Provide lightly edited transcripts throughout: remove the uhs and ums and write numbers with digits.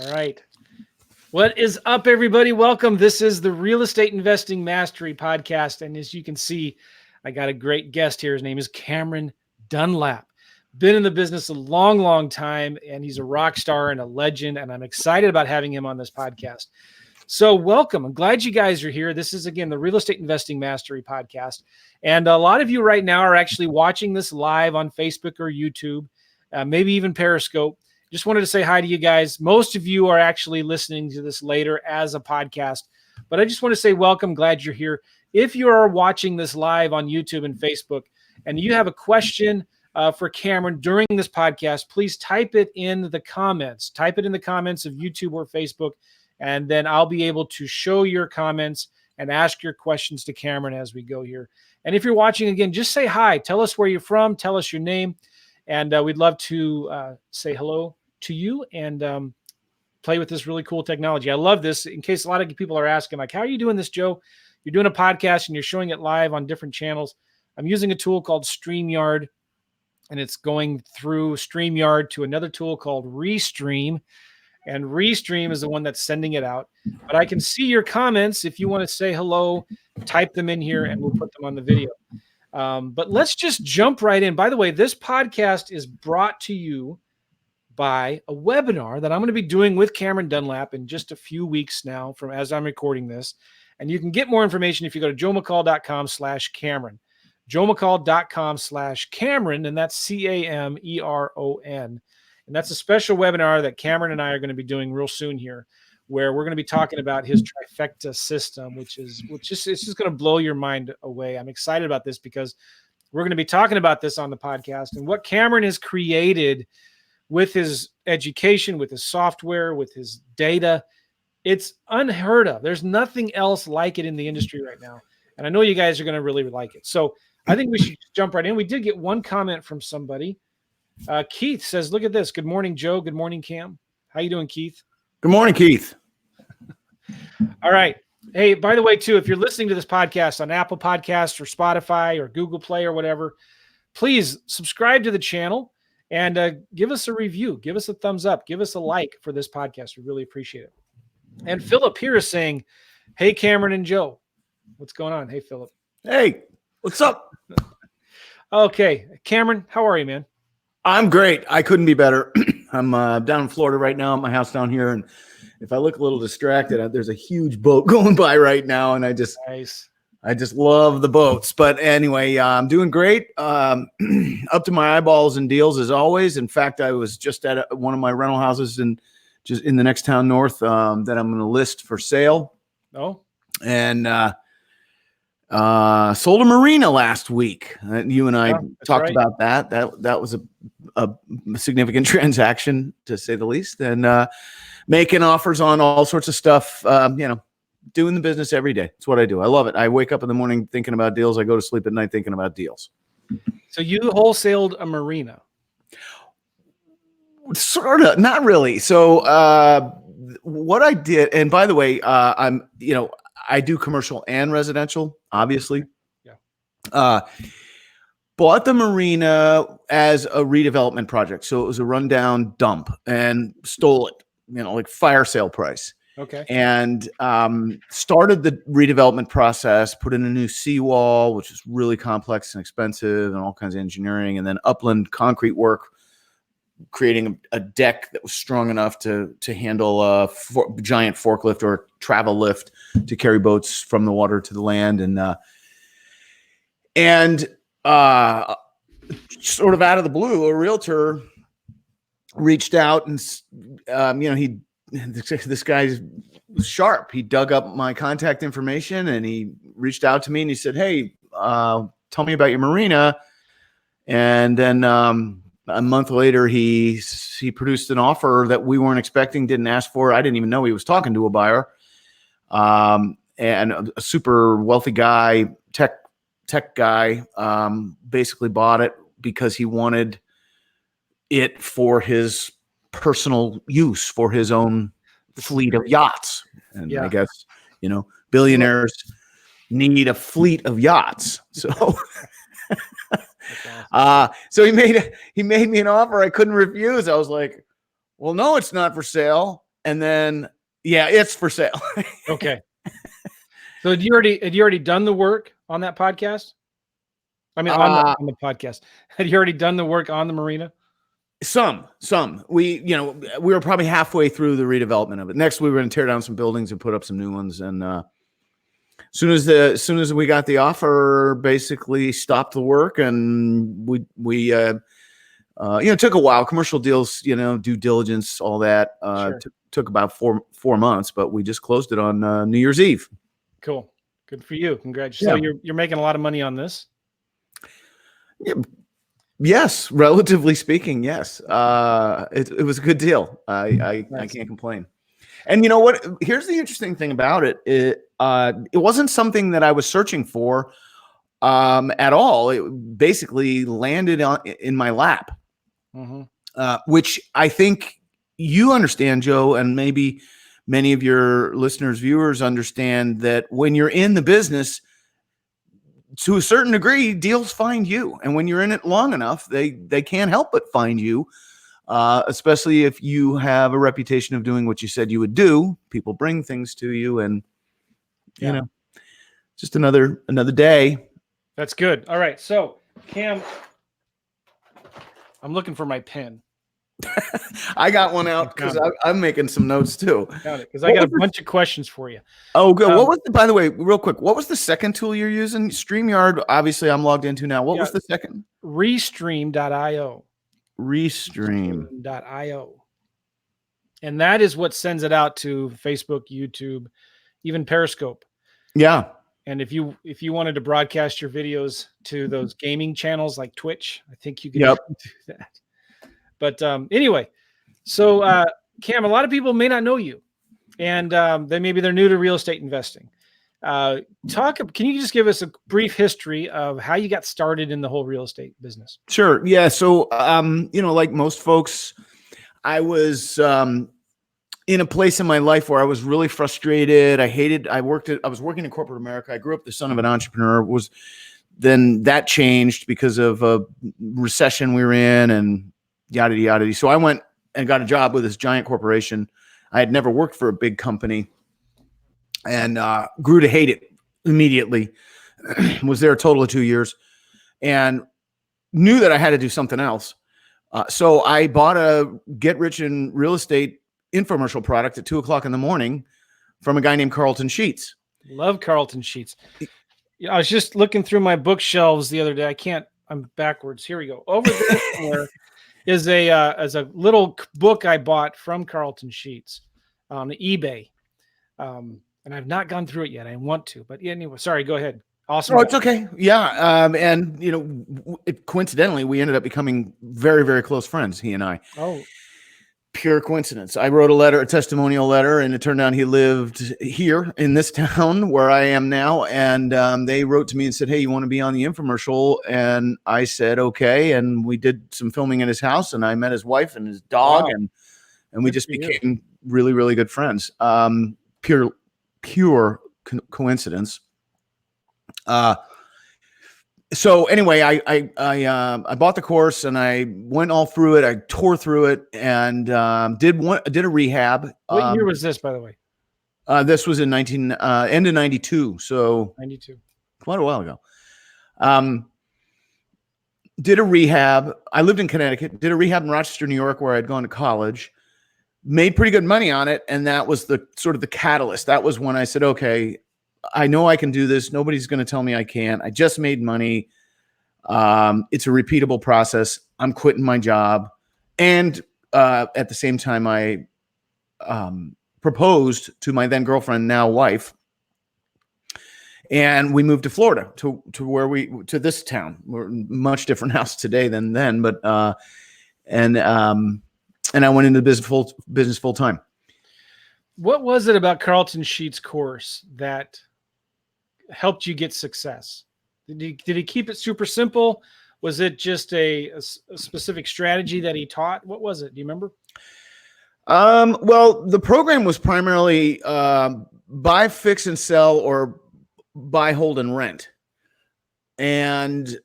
All right. What is up, everybody? Welcome. This is the Real Estate Investing Mastery Podcast. And as you can see, I got a great guest here. His name is Cameron Dunlap. Been in the business a long, long time, and he's a rock star and a legend. And I'm excited about having him on this podcast. So welcome. I'm glad you guys are here. This is, again, the Real Estate Investing Mastery Podcast. And a lot of you right now are actually watching this live on Facebook or YouTube, maybe even Periscope. Just wanted to say hi to you guys. Most of you are actually listening to this later as a podcast, but I just want to say welcome. Glad you're here. If you are watching this live on YouTube and Facebook and you have a question for Cameron during this podcast, please type it in the comments. Type it in the comments of YouTube or Facebook, and then I'll be able to show your comments and ask your questions to Cameron as we go here. And if you're watching again, just say hi. Tell us where you're from. Tell us your name. And we'd love to say hello to you and play with this really cool technology. I love this. In case a lot of people are asking, like, how are you doing this, Joe? You're doing a podcast and you're showing it live on different channels. I'm using a tool called StreamYard, and it's going through StreamYard to another tool called Restream. And Restream is the one that's sending it out. But I can see your comments. If you want to say hello, type them in here and we'll put them on the video. But let's just jump right in. By the way, this podcast is brought to you by a webinar that I'm going to be doing with Cameron Dunlap in just a few weeks now from as I'm recording this. And you can get more information if you go to joemccall.com/Cameron, joemccall.com/Cameron, and that's Cameron. And that's a special webinar that Cameron and I are going to be doing real soon here, where we're going to be talking about his Trifecta system, which is it's just going to blow your mind away. I'm excited about this because we're going to be talking about this on the podcast and what Cameron has created with his education, with his software, with his data. It's unheard of. There's nothing else like it in the industry right now. And I know you guys are going to really like it. So I think we should jump right in. We did get one comment from somebody. Keith says, look at this. Good morning, Joe. Good morning, Cam. How you doing, Keith? Good morning, Keith. All right. Hey, by the way, too, if you're listening to this podcast on Apple Podcasts or Spotify or Google Play or whatever, please subscribe to the channel and give us a review. Give us a thumbs up. Give us a like for this podcast. We really appreciate it. And Philip here is saying, hey, Cameron and Joe. What's going on? Hey, Philip. Hey, what's up? Okay. Cameron, how are you, man? I'm great. I couldn't be better. I'm down in Florida right now at my house down here. And if I look a little distracted, there's a huge boat going by right now. And I just love the boats. But anyway, I'm doing great. Up to my eyeballs in deals as always. In fact, I was just at one of my rental houses just in the next town north that I'm going to list for sale. Oh, and sold a marina last week. You and I talked about that. That was a significant transaction, to say the least. And making offers on all sorts of stuff. Doing the business every day. It's what I do. I love it. I wake up in the morning thinking about deals. I go to sleep at night thinking about deals. So you wholesaled a marina? Sort of, not really. So what I did, and by the way, I do commercial and residential, obviously. Yeah. Bought the marina as a redevelopment project. So it was a rundown dump and stole it, like fire sale price. Okay. And started the redevelopment process, put in a new seawall, which is really complex and expensive and all kinds of engineering, and then upland concrete work, creating a deck that was strong enough to handle a giant forklift or travel lift to carry boats from the water to the land. And sort of out of the blue, a realtor reached out and, this guy's sharp. He dug up my contact information and he reached out to me and he said, hey, tell me about your marina. And then, a month later, he produced an offer that we weren't expecting, didn't ask for. I didn't even know he was talking to a buyer, and a super wealthy guy, tech guy, basically bought it because he wanted it for his personal use, for his own fleet of yachts. And I guess billionaires need a fleet of yachts. So. So he made me an offer I couldn't refuse. I was like, well, no, it's not for sale. And then, yeah, it's for sale. Okay. So had you already done the work on that podcast? I mean, on the podcast. Had you already done the work on the marina? Some. We were probably halfway through the redevelopment of it. Next, we were going to tear down some buildings and put up some new ones. And soon as we got the offer, basically stopped the work, and we took a while. Commercial deals, due diligence, all that Sure. took about four months, but we just closed it on New Year's Eve. Cool. Good for you. Congratulations. Yeah. So you're making a lot of money on this? Yeah. Yes, relatively speaking, yes. It was a good deal. I can't complain. And you know what? Here's the interesting thing about it. It wasn't something that I was searching for at all. It basically landed in my lap, which I think you understand, Joe, and maybe many of your listeners, viewers understand that when you're in the business, to a certain degree, deals find you. And when you're in it long enough, they can't help but find you, especially if you have a reputation of doing what you said you would do. People bring things to you, and, just another day. That's good. All right. So, Cam, I'm looking for my pen. I got one out because I'm making some notes too. Got it, because I got a bunch of questions for you. Oh, good. What was by the way, real quick, what was the second tool you're using? StreamYard, obviously I'm logged into now. What was the second? Restream.io. Restream.io. And that is what sends it out to Facebook, YouTube, even Periscope. Yeah. And if you wanted to broadcast your videos to those gaming channels like Twitch, I think you could do that. But anyway, so Cam, a lot of people may not know you, and they're new to real estate investing. Can you just give us a brief history of how you got started in the whole real estate business? Sure. Yeah. So, like most folks, I was in a place in my life where I was really frustrated. I was working in corporate America. I grew up the son of an entrepreneur. Then that changed because of a recession we were in, and yada, yada. So I went and got a job with this giant corporation. I had never worked for a big company, and grew to hate it immediately. Was there a total of 2 years, and knew that I had to do something else. So I bought a get rich in real estate infomercial product at 2:00 in the morning from a guy named Carlton Sheets. Love Carlton Sheets. I was just looking through my bookshelves the other day. I'm backwards. Here we go. Over there somewhere is a little book I bought from Carlton Sheets on eBay. And I've not gone through it yet. I want to, but anyway, sorry, go ahead. Awesome. Oh, it's okay. Yeah. And coincidentally, we ended up becoming very, very close friends, he and I. Oh, pure coincidence. I wrote a testimonial letter, and it turned out he lived here in this town where I am now. And they wrote to me and said, "Hey, you want to be on the infomercial?" And I said, "Okay." And we did some filming in his house, and I met his wife and his dog, and we just became really, really good friends. Pure coincidence. So anyway, I bought the course, and I went all through it. I tore through it, and did a rehab. What year was this, by the way? This was in end of 92. So 92, quite a while ago. Did a rehab. I lived in Connecticut. Did a rehab in Rochester, New York, where I'd gone to college. Made pretty good money on it, and that was the sort of the catalyst. That was when I said, "Okay, I know I can do this. Nobody's going to tell me I can't. I just made money. It's a repeatable process. I'm quitting my job." And at the same time, I proposed to my then girlfriend, now wife, and we moved to Florida to this town. We're in a much different house today than then, but and I went into business full time. What was it about Carlton Sheets' course that helped you get success? Did he keep it super simple? Was it just a specific strategy that he taught? What was it? Do you remember? Well, the program was primarily buy, fix, and sell, or buy, hold, and rent. And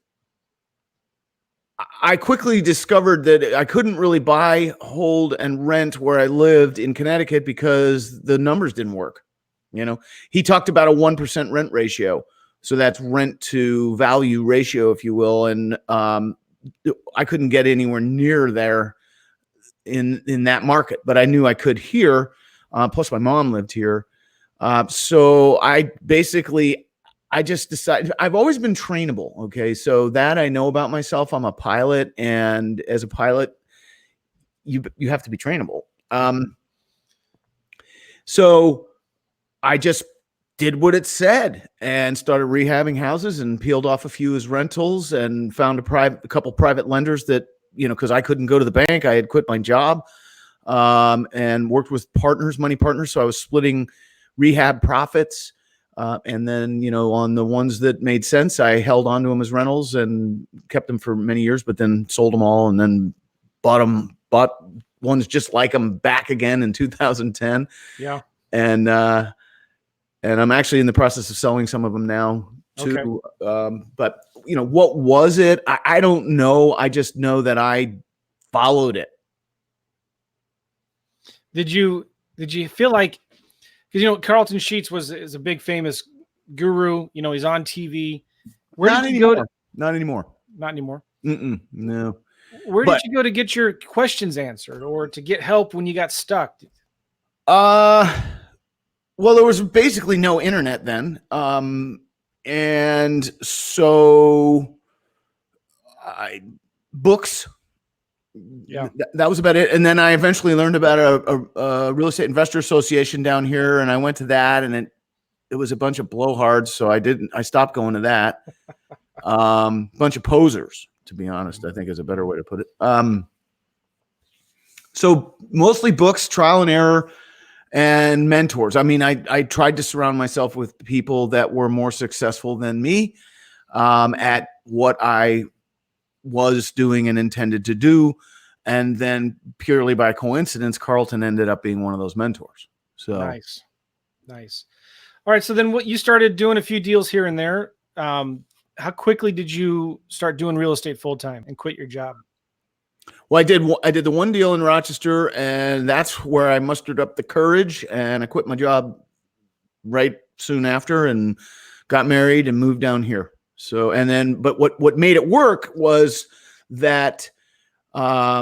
I quickly discovered that I couldn't really buy, hold, and rent where I lived in Connecticut because the numbers didn't work. He talked about a 1% rent ratio. So that's rent to value ratio, if you will. And I couldn't get anywhere near there in that market, but I knew I could here. Plus my mom lived here. So I just decided I've always been trainable. Okay. So that I know about myself. I'm a pilot. And as a pilot, you have to be trainable. So I just did what it said and started rehabbing houses and peeled off a few as rentals and found a couple private lenders that, because I couldn't go to the bank. I had quit my job and worked with money partners. So I was splitting rehab profits. And then, on the ones that made sense, I held on to them as rentals and kept them for many years, but then sold them all and then bought ones just like them back again in 2010. Yeah. And I'm actually in the process of selling some of them now too. Okay. But what was it? I don't know. I just know that I followed it. Did you feel like, because Carlton Sheets is a big famous guru. He's on TV. Where did you go? Not anymore. Not anymore. No. Where did you go to get your questions answered or to get help when you got stuck? Well, there was basically no internet then. And so books. Yeah, that was about it. And then I eventually learned about a real estate investor association down here, and I went to that, and it was a bunch of blowhards. So I stopped going to that. Bunch of posers, to be honest, I think is a better way to put it. So mostly books, trial and error, and mentors. I mean, I tried to surround myself with people that were more successful than me at what I was doing and intended to do. And then purely by coincidence, Carlton ended up being one of those mentors. So nice. All right. So then you started doing a few deals here and there. How quickly did you start doing real estate full time and quit your job? Well, I did the one deal in Rochester, and that's where I mustered up the courage, and I quit my job right soon after and got married and moved down here. So, and then, but what made it work was that, I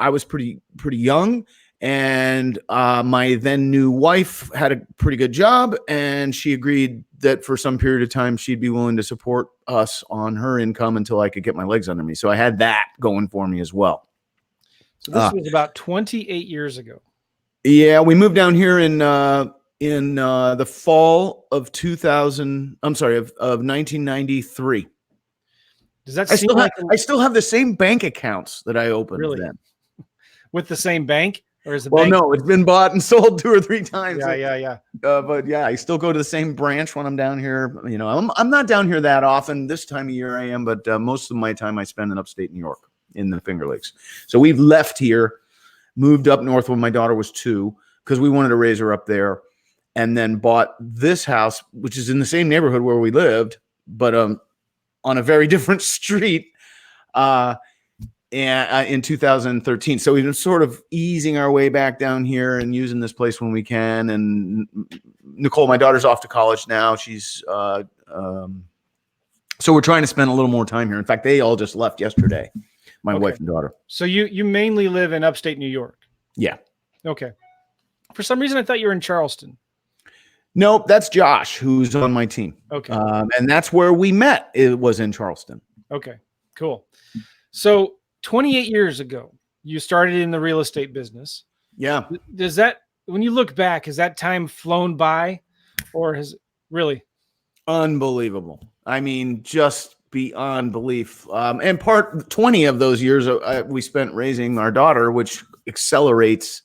was pretty young, and my then new wife had a pretty good job, and she agreed that for some period of time she'd be willing to support us on her income until I could get my legs under me. So I had that going for me as well. So this was about 28 years ago. Yeah, we moved down here in the fall of 1993. Does that I still have the same bank accounts that I opened then. With the same bank? Or is the bank? No, it's been bought and sold 2 or 3 times. Yeah. But yeah, I still go to the same branch when I'm down here. I'm not down here that often. This time of year I am, but most of my time I spend in upstate New York in the Finger Lakes. So we've left here, moved up north when my daughter was 2 because we wanted to raise her up there, and then bought this house, which is in the same neighborhood where we lived, but on a very different street. In 2013. So we've been sort of easing our way back down here and using this place when we can. And Nicole, my daughter's off to college now. She's so we're trying to spend a little more time here. In fact, they all just left yesterday, my wife and daughter. So you mainly live in upstate New York? Yeah. Okay. For some reason, I thought you were in Charleston. Nope, that's Josh, who's on my team. Okay. And that's where we met. It was in Charleston. Okay, cool. So 28 years ago, you started in the real estate business. Yeah. Does that, when you look back, has that time flown by, or has really? Unbelievable. I mean, just beyond belief. And 20 of those years we spent raising our daughter, which accelerates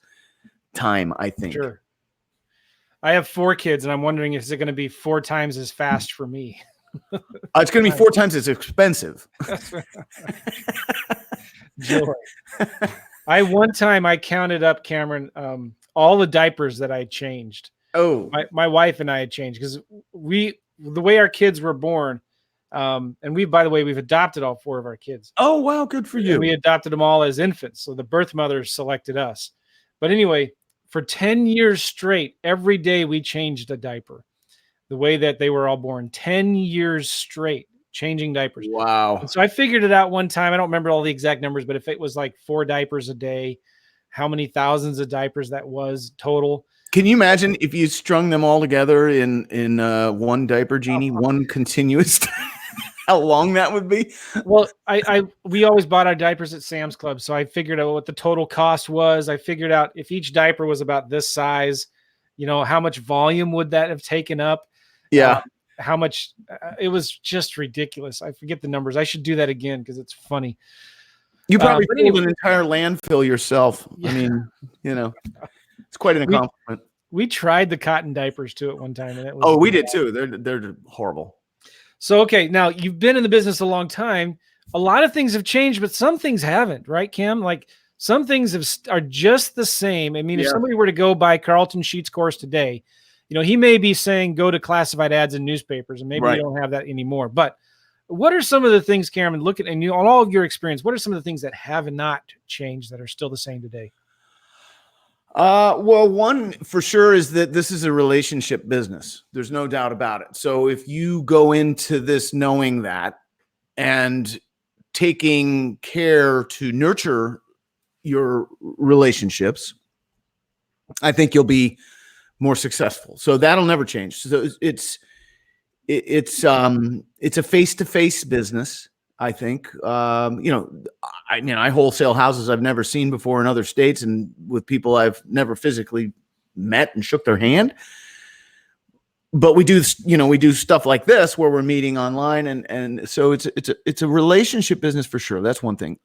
time, I think. Sure. I have 4 kids, and I'm wondering, is it going to be 4 times as fast for me? It's going to be 4 times as expensive. Joy. One time I counted up, Cameron, all the diapers that I changed. Oh, my wife and I had changed because the way our kids were born, And by the way, we've adopted all 4 of our kids. Oh, wow. Good for you. And we adopted them all as infants. So the birth mothers selected us. But anyway, for 10 years straight, every day we changed a diaper the way that they were all born. 10 years straight changing diapers. Wow. And so I figured it out one time. I don't remember all the exact numbers, but if it was like 4 diapers a day, how many thousands of diapers that was total. Can you imagine if you strung them all together in one diaper, Jeannie, one continuous? How long that would be? Well, we always bought our diapers at Sam's Club, so I figured out what the total cost was. I figured out if each diaper was about this size, how much volume would that have taken up? Yeah. How much? It was just ridiculous. I forget the numbers. I should do that again because it's funny. You probably filled an entire landfill yourself. Yeah. I mean, it's quite an accomplishment. We tried the cotton diapers too at one time, and it was. We did too. They're horrible. So, okay, now you've been in the business a long time. A lot of things have changed, but some things haven't, right, Cam? Like some things are just the same. I mean, if somebody were to go buy Carlton Sheets' course today, he may be saying go to classified ads in newspapers, and maybe you don't have that anymore. But what are some of the things, Cameron, on all of your experience, what are some of the things that have not changed that are still the same today? Well, one for sure is that this is a relationship business. There's no doubt about it. So if you go into this knowing that and taking care to nurture your relationships, I think you'll be more successful. So that'll never change. So it's a face-to-face business. I think, I wholesale houses I've never seen before in other states and with people I've never physically met and shook their hand. But we do stuff like this where we're meeting online. And so it's a relationship business for sure. That's one thing.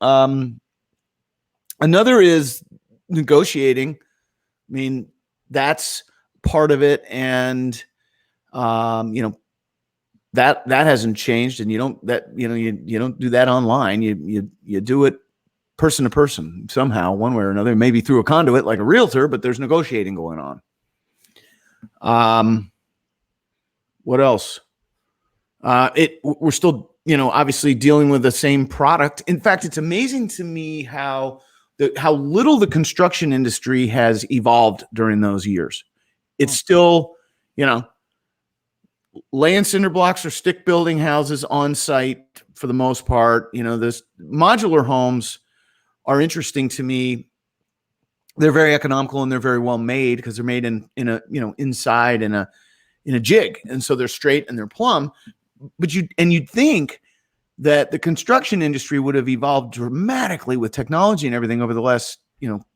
Another is negotiating. I mean, that's part of it. And, that hasn't changed, and you don't do that online. You do it person to person somehow, one way or another, maybe through a conduit like a realtor, but there's negotiating going on. What else? We're still, obviously dealing with the same product. In fact, it's amazing to me how little the construction industry has evolved during those years. It's still, laying cinder blocks or stick building houses on site for the most part. This modular homes are interesting to me. They're very economical and they're very well made because they're made in a inside in a jig, and so they're straight and they're plumb. But you'd think that the construction industry would have evolved dramatically with technology and everything over the last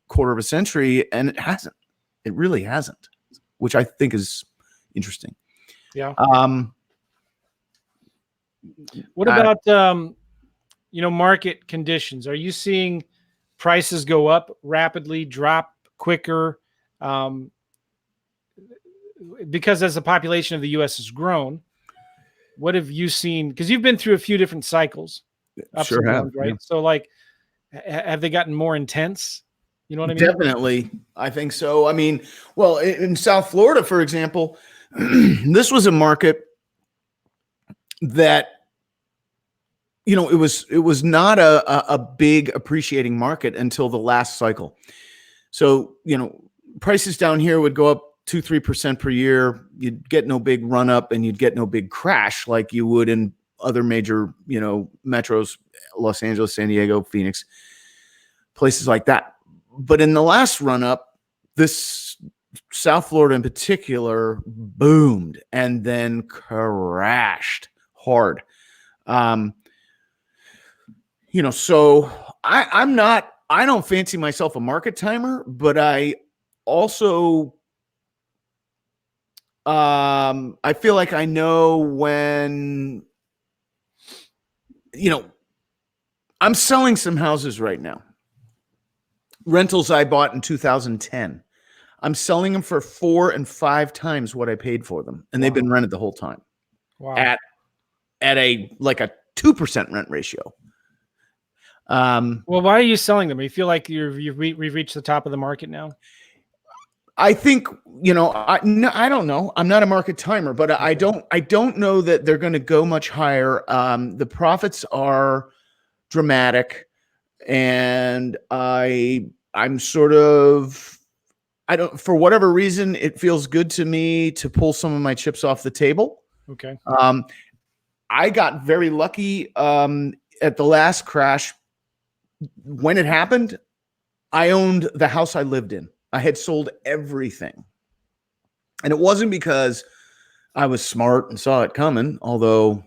quarter of a century, and it hasn't. It really hasn't, which I think is interesting. Yeah. What about market conditions? Are you seeing prices go up rapidly, drop quicker? Because as the population of the U.S. has grown, what have you seen? Because you've been through a few different cycles, ups and downs, right? Yeah. So, like, have they gotten more intense? You know what I mean? Definitely, I think so. I mean, well, in South Florida, for example. This was a market that, it was not a big appreciating market until the last cycle. So, prices down here would go up 2-3% per year. You'd get no big run up and you'd get no big crash like you would in other major, metros, Los Angeles, San Diego, Phoenix, places like that. But in the last run up, this South Florida in particular boomed and then crashed hard. So I don't fancy myself a market timer, but I also, I feel like I know when, I'm selling some houses right now. Rentals I bought in 2010. I'm selling them for 4 and 5 times what I paid for them, and they've been rented the whole time. Wow. At a 2% rent ratio. Well, why are you selling them? You feel like we've reached the top of the market now? I think I don't know. I'm not a market timer, but I don't know that they're going to go much higher. The profits are dramatic, and I'm sort of, I don't, for whatever reason, it feels good to me to pull some of my chips off the table. Okay. I got very lucky at the last crash. When it happened, I owned the house I lived in. I had sold everything. And it wasn't because I was smart and saw it coming, although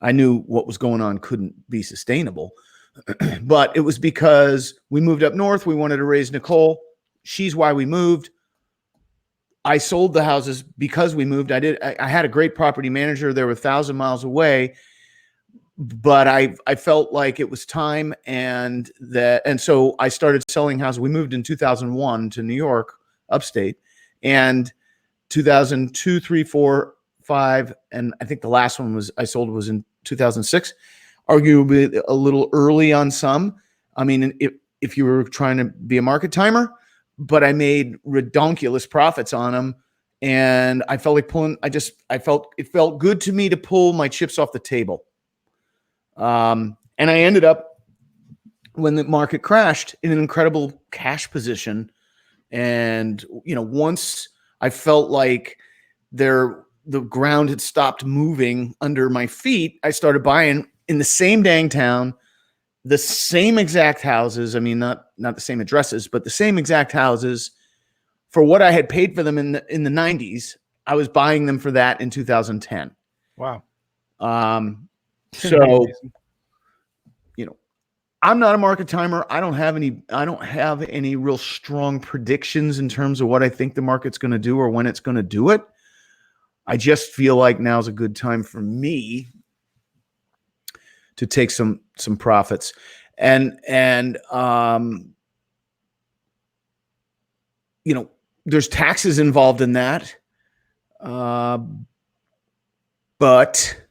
I knew what was going on couldn't be sustainable. But it was because we moved up north. We wanted to raise Nicole. She's why we moved. I sold the houses because we moved. I had a great property manager. They were 1,000 miles away, but I felt like it was time, and so I started selling houses. We moved in 2001 to New York, upstate, and 2002, 3, 4, 5, and I think the last one I sold was in 2006. Arguably a little early on some. I mean, if you were trying to be a market timer, but I made redonkulous profits on them, and I felt like pulling. It felt good to me to pull my chips off the table. And I ended up, when the market crashed, in an incredible cash position. And once I felt like the ground had stopped moving under my feet, I started buying in the same dang town, the same exact houses. I mean, not the same addresses, but the same exact houses for what I had paid for them in the 90s. I was buying them for that in 2010. Wow. So, I'm not a market timer. I don't have any real strong predictions in terms of what I think the market's going to do or when it's going to do it. I just feel like now's a good time for me to take some profits. And there's taxes involved in that. But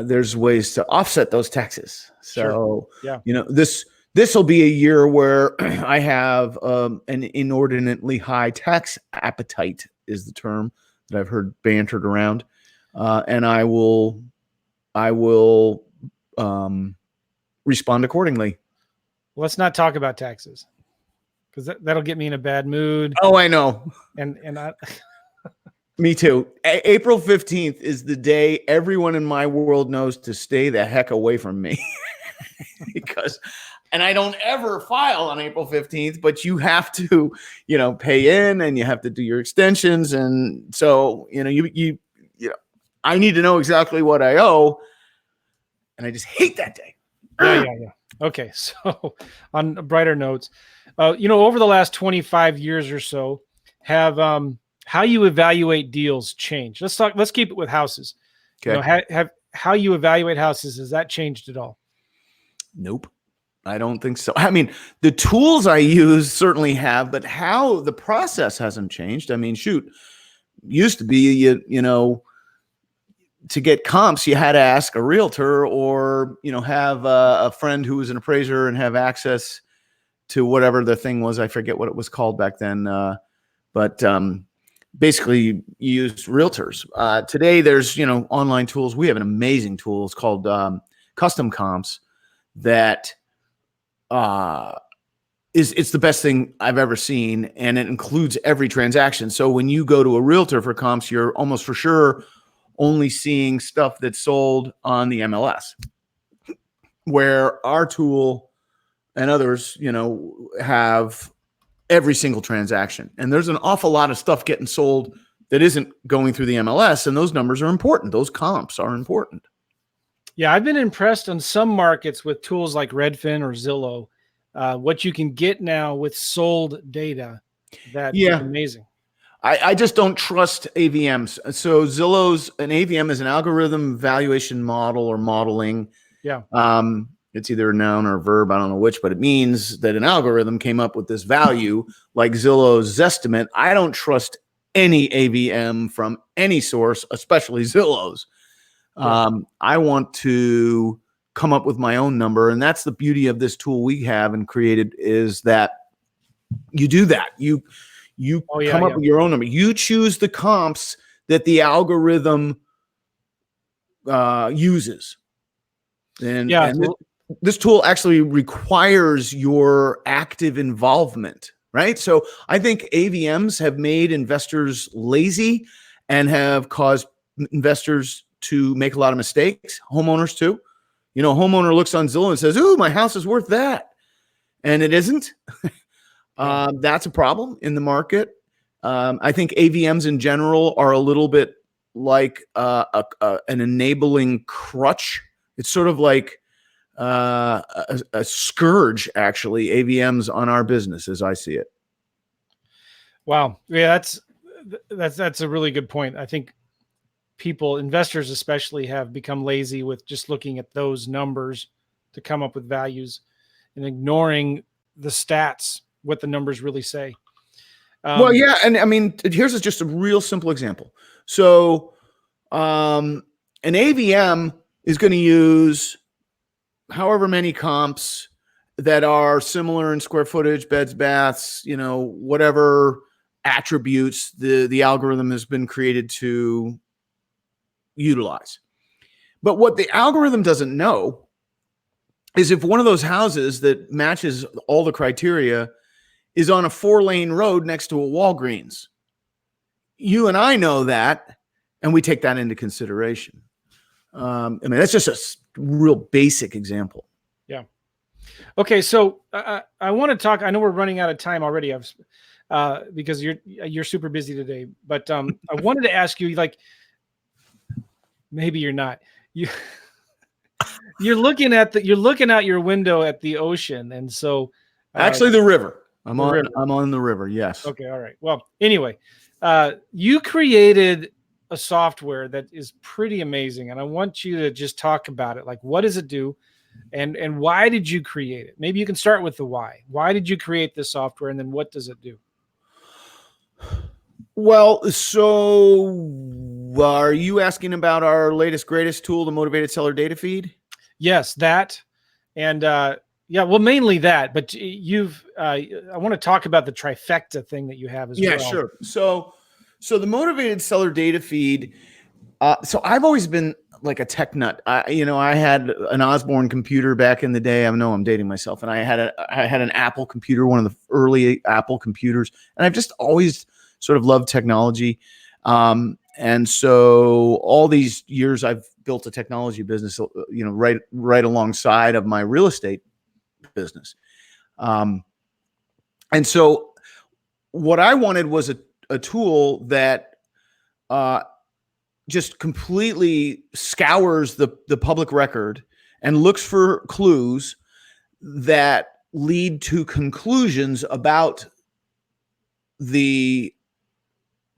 there's ways to offset those taxes. So, sure. Yeah. This will be a year where I have an inordinately high tax appetite, is the term that I've heard bantered around. And I will respond accordingly. Let's not talk about taxes, because that'll get me in a bad mood. Oh, I know. And I Me too. April 15th is the day everyone in my world knows to stay the heck away from me. And I don't ever file on April 15th, but you have to, pay in, and you have to do your extensions. And so, I need to know exactly what I owe. And I just hate that day. Yeah. Okay. So on brighter notes, over the last 25 years or so, have how you evaluate deals changed? Let's keep it with houses. Okay. Have how you evaluate houses, has that changed at all? Nope. I don't think so. I mean, the tools I use certainly have, but how the process hasn't changed. I mean, shoot, used to be, to get comps, you had to ask a realtor or, have a friend who was an appraiser and have access to whatever the thing was. I forget what it was called back then. But basically you used realtors. Today there's, online tools. We have an amazing tool. It's called custom comps that it's the best thing I've ever seen. And it includes every transaction. So when you go to a realtor for comps, you're almost for sure only seeing stuff that's sold on the MLS, where our tool and others, have every single transaction. And there's an awful lot of stuff getting sold that isn't going through the MLS. And those numbers are important. Those comps are important. Yeah, I've been impressed on some markets with tools like Redfin or Zillow. What you can get now with sold data, that's amazing. I just don't trust AVMs. So an AVM is an algorithm valuation model or modeling. Yeah. It's either a noun or a verb. I don't know which, but it means that an algorithm came up with this value, like Zillow's Zestimate. I don't trust any AVM from any source, especially Zillow's. I want to come up with my own number. And that's the beauty of this tool we have and created, is that you do that. You You Oh, yeah, come up yeah. with your own number. You choose the comps that the algorithm uses. And, Yeah. and this tool actually requires your active involvement, right? So I think AVMs have made investors lazy and have caused investors to make a lot of mistakes. Homeowners too. You know, a homeowner looks on Zillow and says, "Ooh, my house is worth that," and it isn't. That's a problem in the market. I think AVMs in general are a little bit like an enabling crutch. It's sort of like a scourge, actually, AVMs on our business, as I see it. Wow. Yeah, that's a really good point. I think investors especially, have become lazy with just looking at those numbers to come up with values and ignoring the stats, what the numbers really say. Well, yeah, and I mean, here's just a real simple example. So, an AVM is going to use however many comps that are similar in square footage, beds, baths, you know, whatever attributes the algorithm has been created to utilize. But what the algorithm doesn't know is if one of those houses that matches all the criteria is on a 4-lane road next to a Walgreens. You and I know that, and we take that into consideration. I mean, that's just a real basic example. Yeah. Okay, so I want to talk. I know we're running out of time already. Because you're super busy today. But I wanted to ask you, like, maybe you're not. You're looking out your window at the ocean, and so actually, the river. I'm river. on the river. Yes. Okay. All right. Well, anyway, you created a software that is pretty amazing, and I want you to just talk about it. Like, what does it do, and why did you create it? Maybe you can start with the why. Why did you create this software, and then what does it do? Well, so are you asking about our latest, greatest tool, the Motivated Seller Data Feed? Yes, that, and yeah, well, mainly that. But I want to talk about the Trifecta thing that you have as well. Yeah, sure. So the Motivated Seller Data Feed. So I've always been like a tech nut. I had an Osborne computer back in the day. I know I'm dating myself, and I had an Apple computer, one of the early Apple computers, and I've just always sort of loved technology. And so all these years I've built a technology business, right alongside of my real estate business. And so what I wanted was a tool that just completely scours the public record and looks for clues that lead to conclusions about the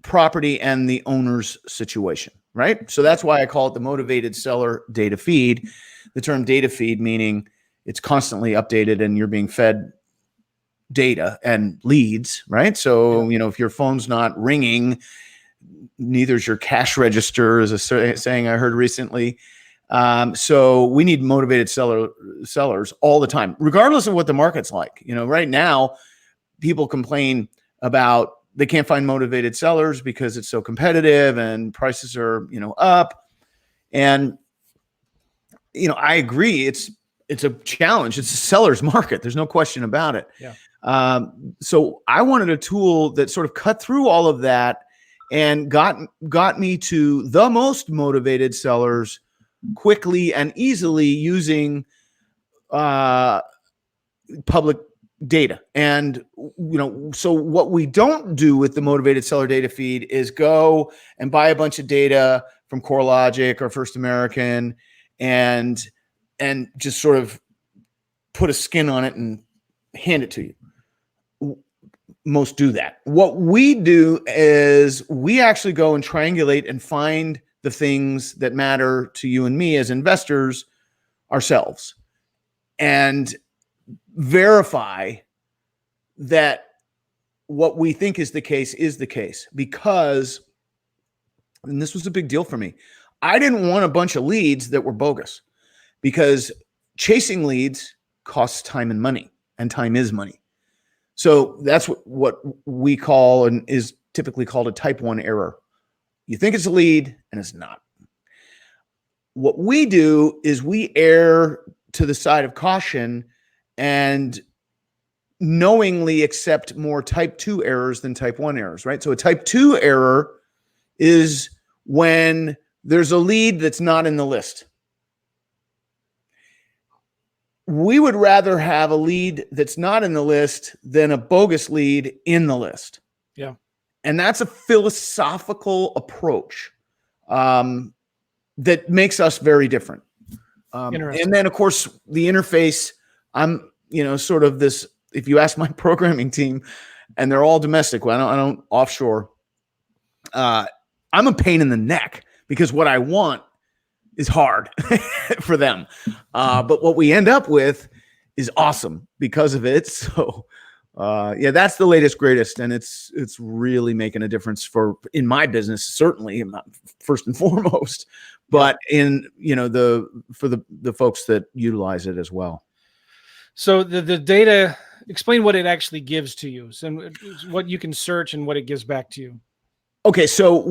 property and the owner's situation, right? So that's why I call it the Motivated Seller Data Feed. The term data feed meaning it's constantly updated and you're being fed data and leads, right? So, if your phone's not ringing, neither's your cash register, is a saying I heard recently. So we need motivated sellers all the time, regardless of what the market's like. Right now, people complain about they can't find motivated sellers because it's so competitive and prices are, up. And, I agree. It's a challenge. It's a seller's market. There's no question about it. Yeah. So I wanted a tool that sort of cut through all of that and got me to the most motivated sellers quickly and easily using public data. And so what we don't do with the Motivated Seller Data Feed is go and buy a bunch of data from CoreLogic or First American and just sort of put a skin on it and hand it to you. Most do that. What we do is we actually go and triangulate and find the things that matter to you and me as investors ourselves and verify that what we think is the case, because, and this was a big deal for me, I didn't want a bunch of leads that were bogus, because chasing leads costs time and money, and time is money. So that's what we call and is typically called a type 1 error. You think it's a lead and it's not. What we do is we err to the side of caution and knowingly accept more type 2 errors than type 1 errors, right? So a type 2 error is when there's a lead that's not in the list. We would rather have a lead that's not in the list than a bogus lead in the list. Yeah. And that's a philosophical approach that makes us very different. And then, of course, the interface, I'm, sort of this, if you ask my programming team, and they're all domestic, I don't offshore, I'm a pain in the neck because what I want is hard for them. But what we end up with is awesome because of it. So that's the latest, greatest. And it's really making a difference in my business, certainly first and foremost, but in, for the folks that utilize it as well. So the data, explain what it actually gives to you, so what you can search and what it gives back to you. Okay, so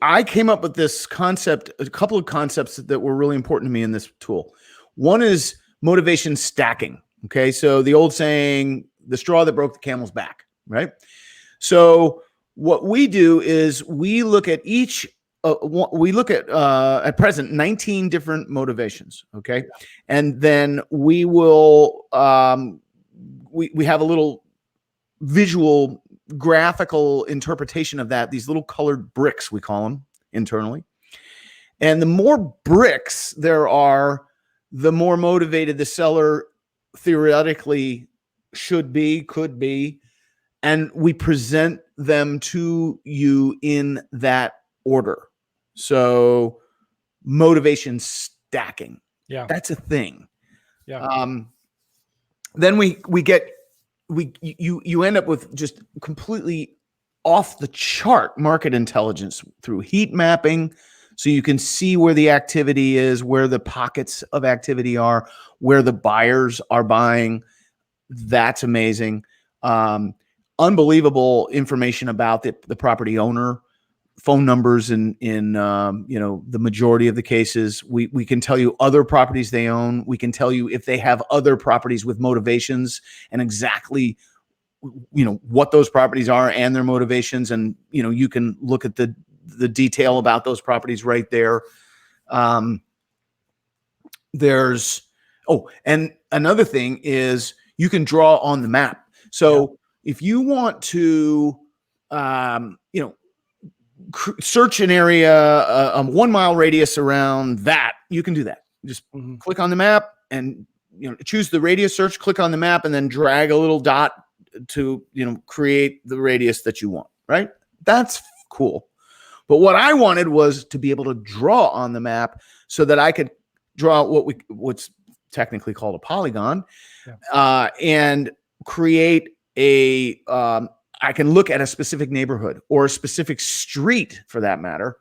I came up with this concept, a couple of concepts that were really important to me in this tool. One is motivation stacking. Okay, so the old saying, the straw that broke the camel's back, right? So what we do is we look at at present 19 different motivations. Okay, and then we will we have a little visual graphical interpretation of that, these little colored bricks, we call them internally. And the more bricks there are, the more motivated the seller theoretically could be. And we present them to you in that order. So motivation stacking. Yeah. That's a thing. Yeah. Then you end up with just completely off the chart market intelligence through heat mapping. So you can see where the activity is, where the pockets of activity are, where the buyers are buying. That's amazing. Unbelievable information about the property owner, phone numbers in the majority of the cases. We can tell you other properties they own. We can tell you if they have other properties with motivations and exactly what those properties are and their motivations. And you can look at the detail about those properties right there. And another thing is you can draw on the map. So if you want to search an area, a 1 mile radius around that, you can do that. Just click on the map and choose the radius search, click on the map, and then drag a little dot to create the radius that you want. Right? That's cool. But what I wanted was to be able to draw on the map so that I could draw what's technically called a polygon, and create I can look at a specific neighborhood or a specific street for that matter.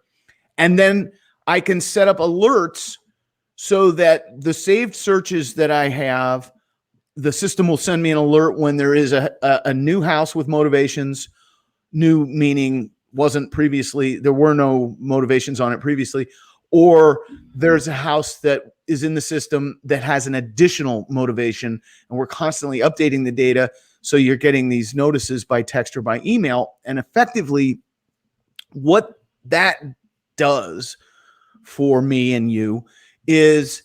And then I can set up alerts so that the saved searches that I have, the system will send me an alert when there is a new house with motivations, new meaning there were no motivations on it previously, or there's a house that is in the system that has an additional motivation, and we're constantly updating the data. So you're getting these notices by text or by email. And effectively, what that does for me and you is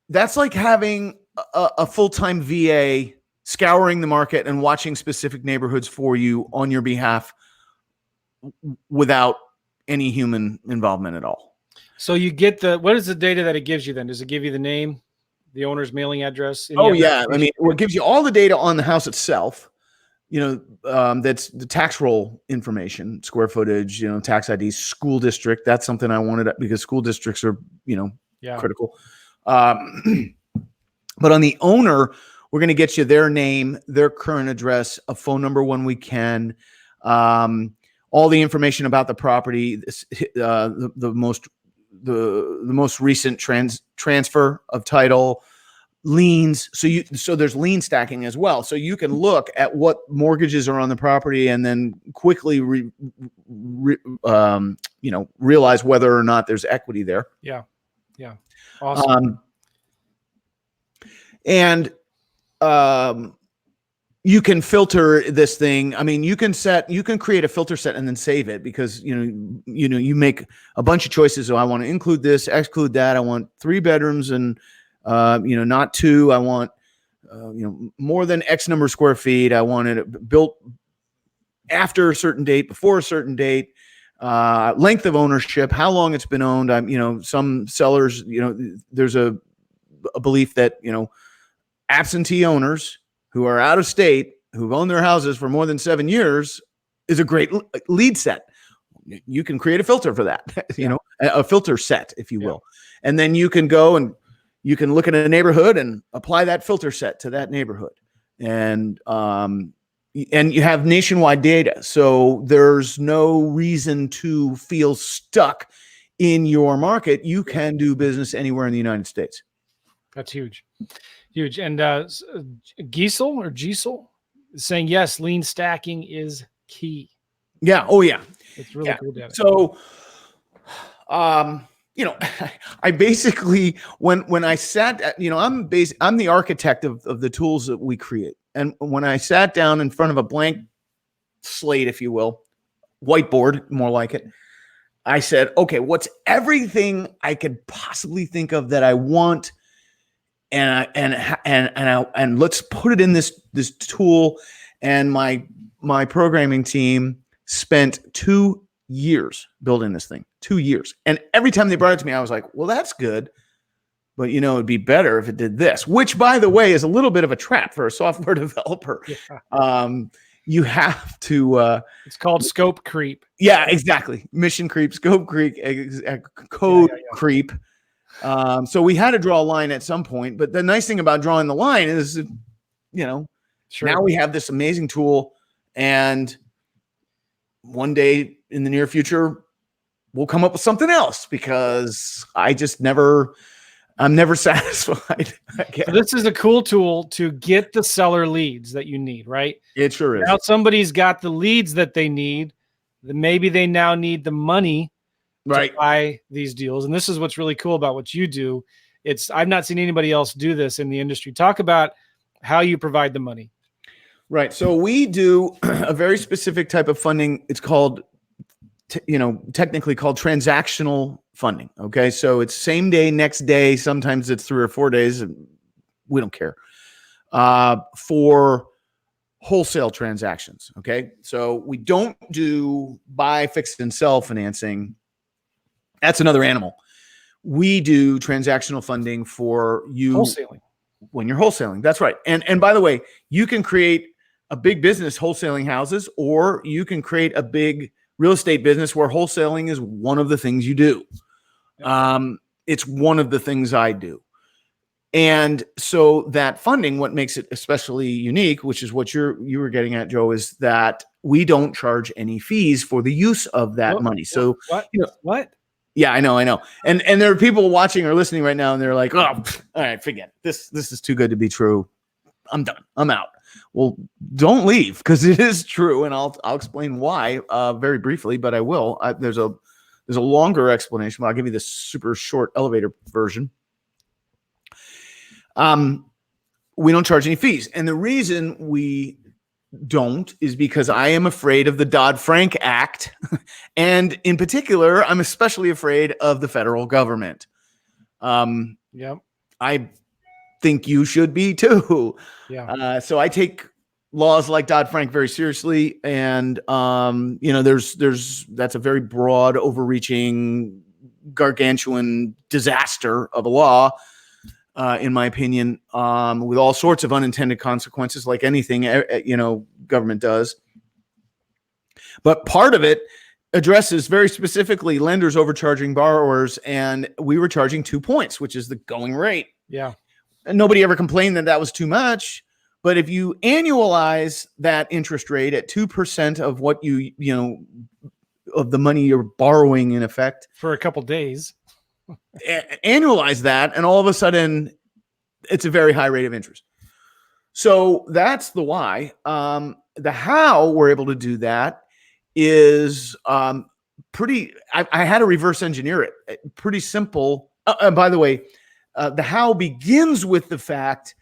that's like having a full-time VA scouring the market and watching specific neighborhoods for you on your behalf without any human involvement at all. So you get what is the data that it gives you then? Does it give you the name, the owner's mailing address? It gives you all the data on the house itself. That's the tax roll information, square footage, tax ID, school district. That's something I wanted because school districts are, critical. But on the owner, we're going to get you their name, their current address, a phone number when we can, all the information about the property, the most recent transfer of title, liens. So there's lien stacking as well. So you can look at what mortgages are on the property and then quickly realize whether or not there's equity there. Yeah. Awesome. And you can filter this thing. I mean, you can create a filter set and then save it, because you make a bunch of choices. So I want to include this, exclude that. I want 3 bedrooms and not 2. I want more than X number of square feet. I want it built after a certain date, before a certain date, length of ownership, how long it's been owned. Some sellers, there's a belief that absentee owners who are out of state, who've owned their houses for more than 7 years, is a great lead set. You can create a filter for that, a filter set, if you will. And then you can go and you can look at a neighborhood and apply that filter set to that neighborhood. And you have nationwide data. So there's no reason to feel stuck in your market. You can do business anywhere in the United States. That's huge. Huge. And Giesel is saying, yes, lean stacking is key. Yeah. Oh, yeah. It's really cool data. So, I basically, when I sat, I'm the architect of the tools that we create. And when I sat down in front of a blank slate, if you will, whiteboard, more like it, I said, okay, what's everything I could possibly think of that I want? And let's put it in this tool. And my programming team spent 2 years building this thing, 2 years. And every time they brought it to me, I was like, well, that's good, but it'd be better if it did this, which, by the way, is a little bit of a trap for a software developer. Yeah. You have to, it's called scope creep. Yeah, exactly. Mission creep, scope creep, code creep. So we had to draw a line at some point, but the nice thing about drawing the line is, Sure. Now we have this amazing tool, and one day in the near future, we'll come up with something else, because I'm never satisfied. So this is a cool tool to get the seller leads that you need, right? It sure is. Now somebody's got the leads that they need, then maybe they now need the money to buy these deals. And this is what's really cool about what you do. I've not seen anybody else do this in the industry. Talk about how you provide the money. Right. So we do a very specific type of funding. It's called, technically called transactional funding. Okay. So it's same day, next day. Sometimes it's 3 or 4 days. We don't care. For wholesale transactions. Okay. So we don't do buy, fix, and sell financing. That's another animal. We do transactional funding for you wholesaling when you're wholesaling. That's right. And by the way, you can create a big business wholesaling houses, or you can create a big real estate business where wholesaling is one of the things you do. It's one of the things I do. And so that funding, what makes it especially unique, which is what you were getting at, Joe, is that we don't charge any fees for the use of that money. So what? Yeah, I know. And there are people watching or listening right now, and they're like, "Oh, all right, forget it. This is too good to be true. I'm done. I'm out." Well, don't leave, because it is true, and I'll explain why very briefly, but I will. There's a longer explanation, but I'll give you the super short elevator version. We don't charge any fees, and the reason we don't is because I am afraid of the Dodd-Frank Act, and in particular, I'm especially afraid of the federal government. I think you should be too. Yeah. So I take laws like Dodd-Frank very seriously, and that's a very broad, overreaching, gargantuan disaster of a law. In my opinion, with all sorts of unintended consequences, like anything, government does. But part of it addresses very specifically lenders overcharging borrowers, and we were charging 2 points, which is the going rate. Yeah. And nobody ever complained that was too much. But if you annualize that interest rate at 2% of what of the money you're borrowing, in effect, for a couple days, annualize that, and all of a sudden it's a very high rate of interest. So that's the why. The how we're able to do that is pretty. I had to reverse engineer it. Pretty simple. By the way, the how begins with the fact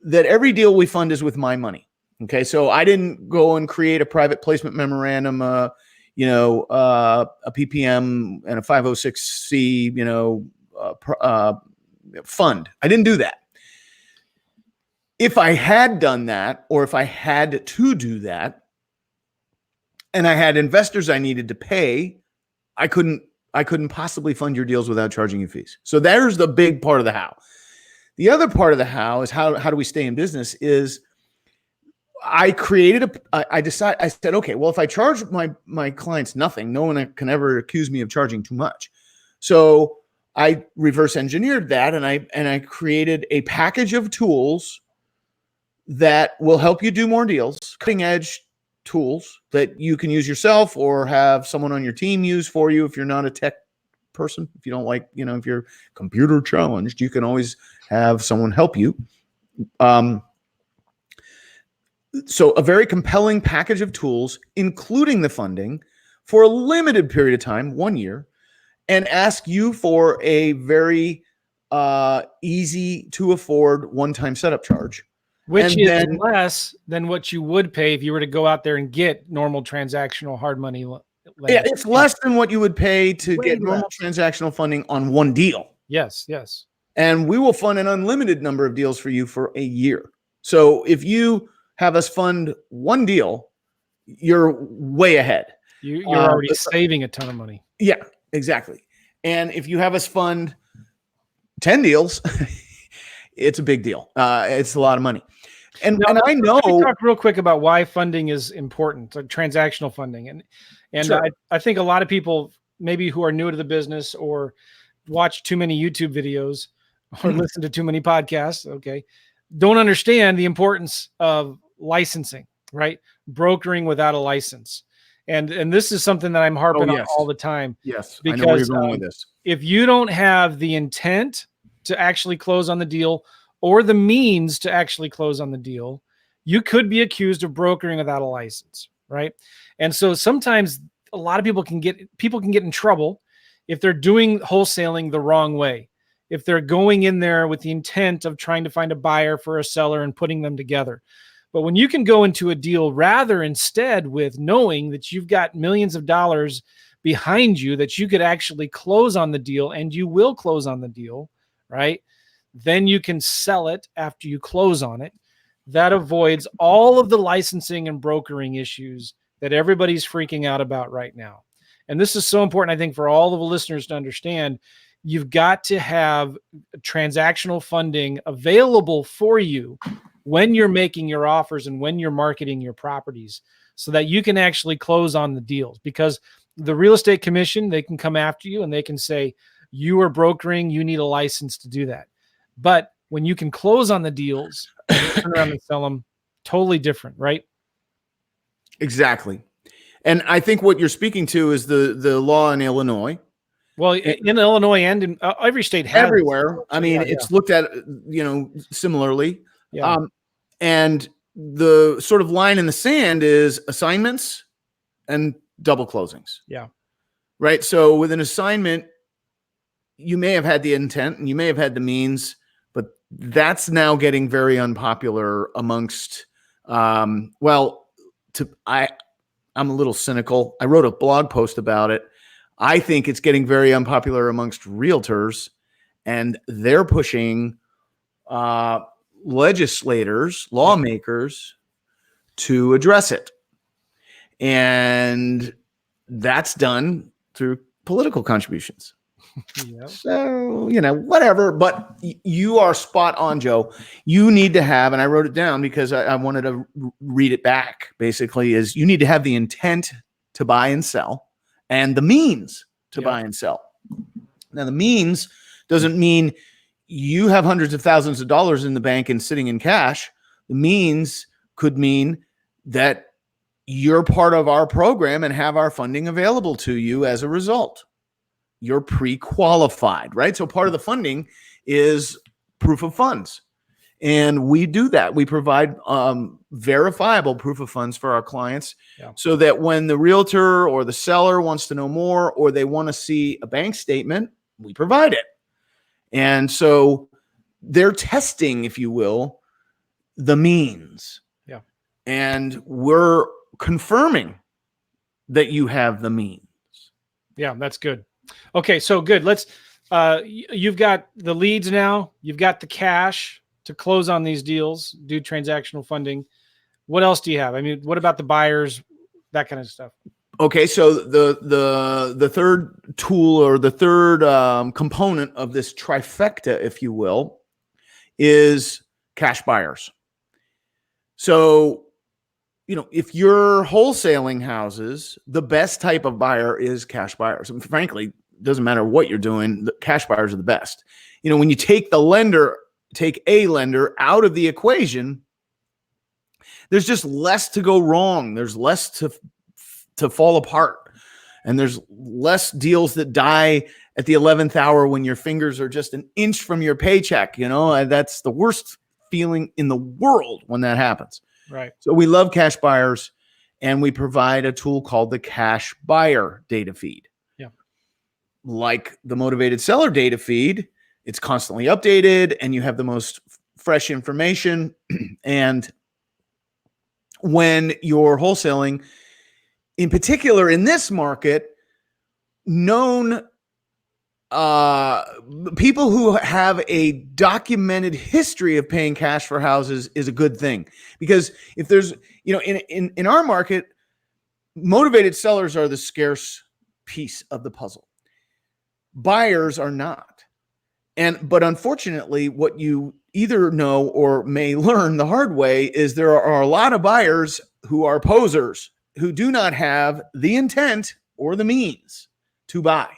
that every deal we fund is with my money. Okay, so I didn't go and create a private placement memorandum, a PPM and a 506c, fund. I didn't do that. If I had done that, or if I had to do that, and I had investors I needed to pay, I couldn't possibly fund your deals without charging you fees. So there's the big part of the how. The other part of the how is how do we stay in business is I said, okay, well, if I charge my clients nothing, no one can ever accuse me of charging too much. So I reverse engineered that, and I created a package of tools that will help you do more deals, cutting edge tools that you can use yourself or have someone on your team use for you. If you're not a tech person, if you don't like, if you're computer challenged, you can always have someone help you. So a very compelling package of tools, including the funding for a limited period of time, 1 year, and ask you for a very easy to afford one-time setup charge. Which is less than what you would pay if you were to go out there and get normal transactional hard money. Yeah, it's less than what you would pay to get normal transactional funding on one deal. Yes. And we will fund an unlimited number of deals for you for a year. So if you have us fund one deal, you're way ahead. You're already saving a ton of money. Yeah, exactly. And if you have us fund 10 deals, it's a big deal. It's a lot of money. And I know. Let me talk real quick about why funding is important, like transactional funding. And sure. I think a lot of people maybe who are new to the business or watch too many YouTube videos or listen to too many podcasts, don't understand the importance of licensing, right? Brokering without a license. And this is something that I'm harping on all the time. Yes, because I know where you're going with this. If you don't have the intent to actually close on the deal or the means to actually close on the deal, you could be accused of brokering without a license, right? And so sometimes a lot of people can get in trouble if they're doing wholesaling the wrong way. If they're going in there with the intent of trying to find a buyer for a seller and putting them together. But when you can go into a deal instead with knowing that you've got millions of dollars behind you, that you could actually close on the deal, and you will close on the deal, right? Then you can sell it after you close on it. That avoids all of the licensing and brokering issues that everybody's freaking out about right now. And this is so important, I think, for all of the listeners to understand. You've got to have transactional funding available for you when you're making your offers and when you're marketing your properties so that you can actually close on the deals. Because the real estate commission, they can come after you and they can say, you are brokering, you need a license to do that. But when you can close on the deals, turn around and sell them, totally different, right? Exactly. And I think what you're speaking to is the law in Illinois. Well, in Illinois and in every state has everywhere. I mean, it's looked at, similarly. Yeah. And the sort of line in the sand is assignments and double closings. Yeah. Right. So with an assignment, you may have had the intent and you may have had the means, but that's now getting very unpopular amongst, I'm a little cynical. I wrote a blog post about it. I think it's getting very unpopular amongst realtors, and they're pushing lawmakers to address it. And that's done through political contributions. Yep. So, whatever. But you are spot on, Joe. You need to have, and I wrote it down because I wanted to read it back, basically, is you need to have the intent to buy and sell and the means to buy and sell. Now, the means doesn't mean you have hundreds of thousands of dollars in the bank and sitting in cash. The means could mean that you're part of our program and have our funding available to you as a result. You're pre-qualified, right? So part of the funding is proof of funds. And we do that. We provide verifiable proof of funds for our clients, so that when the realtor or the seller wants to know more, or they want to see a bank statement, we provide it. And so they're testing, if you will, the means. Yeah. And we're confirming that you have the means. Yeah, that's good. Okay, so good. Let's you've got the leads now, you've got the cash to close on these deals, do transactional funding. What else do you have? I mean, what about the buyers, that kind of stuff? Okay, so the third tool, or the third component of this trifecta, if you will, is cash buyers. So, if you're wholesaling houses, the best type of buyer is cash buyers. And frankly, it doesn't matter what you're doing, the cash buyers are the best. When you take a lender out of the equation, there's just less to go wrong. There's less to fall apart. And there's less deals that die at the 11th hour when your fingers are just an inch from your paycheck. And that's the worst feeling in the world when that happens. Right. So we love cash buyers, and we provide a tool called the cash buyer data feed. Yeah. Like the motivated seller data feed, it's constantly updated, and you have the most fresh information. And when you're wholesaling, in particular in this market, known people who have a documented history of paying cash for houses is a good thing. Because if there's, in our market, motivated sellers are the scarce piece of the puzzle. Buyers are not. But unfortunately, what you either know or may learn the hard way is there are a lot of buyers who are posers, who do not have the intent or the means to buy,